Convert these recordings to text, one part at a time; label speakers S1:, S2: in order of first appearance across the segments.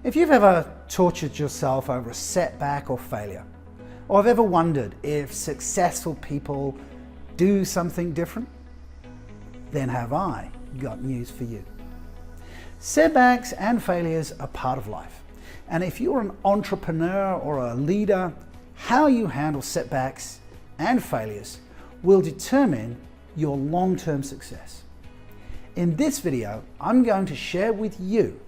S1: If you've ever tortured yourself over a setback or failure, or have ever wondered if successful people do something different, then have I got news for you. Setbacks and failures are part of life. And if you're an entrepreneur or a leader, how you handle setbacks and failures will determine your long-term success. In this video, I'm going to share with you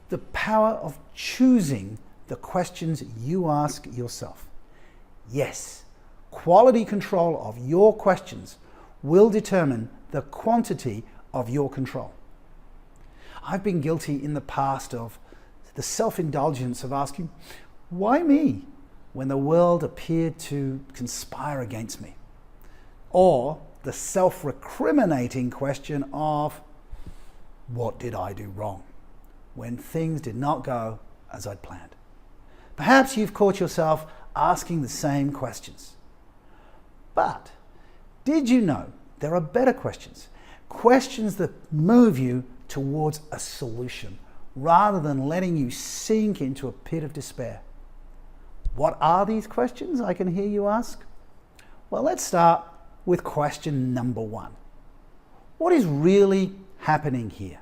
S1: the power of choosing the questions you ask yourself. Yes, quality control of your questions will determine the quantity of your control. I've been guilty in the past of the self-indulgence of asking, why me, when the world appeared to conspire against me? Or the self-recriminating question of, what did I do wrong, when things did not go as I'd planned? Perhaps you've caught yourself asking the same questions. But did you know there are better questions? Questions that move you towards a solution rather than letting you sink into a pit of despair. What are these questions, I can hear you ask? Well, let's start with question number one. What is really happening here?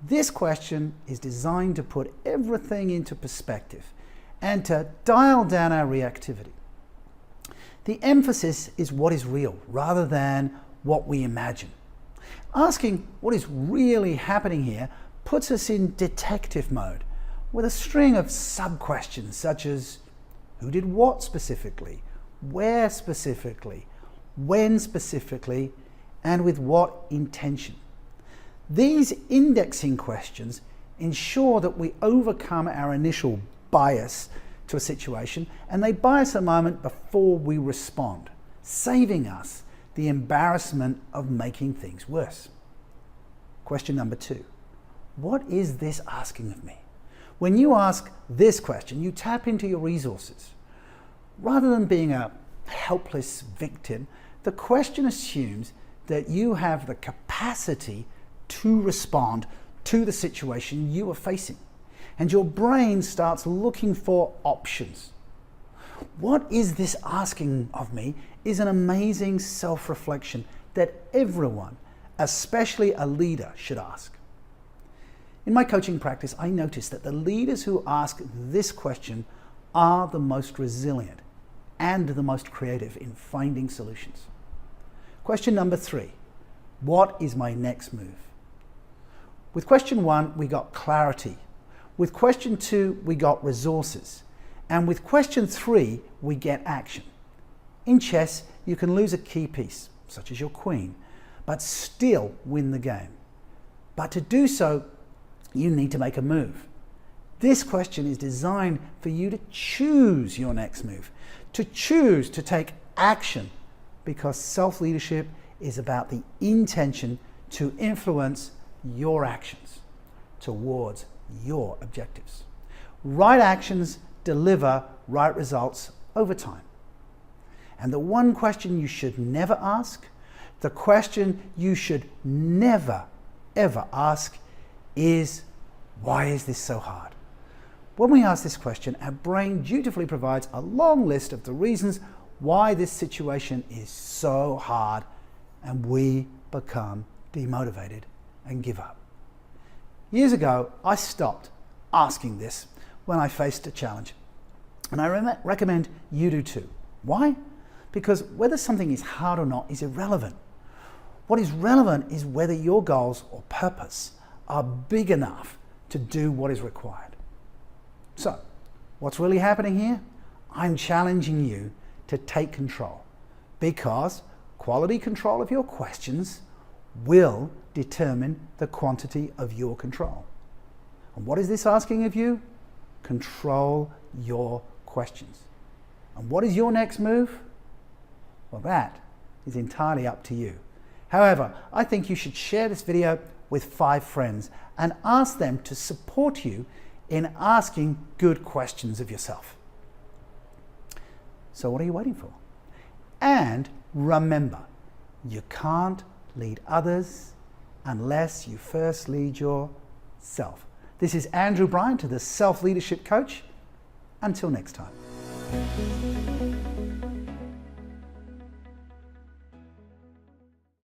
S1: This question is designed to put everything into perspective and to dial down our reactivity. The emphasis is what is real rather than what we imagine. Asking what is really happening here puts us in detective mode with a string of sub-questions such as who did what specifically, where specifically, when specifically, and with what intention. These indexing questions ensure that we overcome our initial bias to a situation, and they buy us a moment before we respond, saving us the embarrassment of making things worse. Question number two, what is this asking of me? When you ask this question, you tap into your resources. Rather than being a helpless victim, the question assumes that you have the capacity to respond to the situation you are facing, and your brain starts looking for options. What is this asking of me is an amazing self-reflection that everyone, especially a leader, should ask. In my coaching practice, I notice that the leaders who ask this question are the most resilient and the most creative in finding solutions. Question number three, what is my next move? With question one, we got clarity. With question two, we got resources. And with question three, we get action. In chess, you can lose a key piece, such as your queen, but still win the game. But to do so, you need to make a move. This question is designed for you to choose your next move, to choose to take action, because self-leadership is about the intention to influence your actions towards your objectives. Right actions deliver right results over time. And the one question you should never ask, the question you should never, ever ask is, why is this so hard? When we ask this question, our brain dutifully provides a long list of the reasons why this situation is so hard, and we become demotivated and give up. Years ago, I stopped asking this when I faced a challenge, and I recommend you do too. Why? Because whether something is hard or not is irrelevant. What is relevant is whether your goals or purpose are big enough to do what is required. So, what's really happening here? I'm challenging you to take control, because quality control of your questions will determine the quantity of your control. And what is this asking of you? Control your questions. And what is your next move? Well, that is entirely up to you. However, I think you should share this video with 5 friends and ask them to support you in asking good questions of yourself. So what are you waiting for? And remember, you can't lead others unless you first lead yourself. This is Andrew Bryant, the Self-Leadership Coach. Until next time.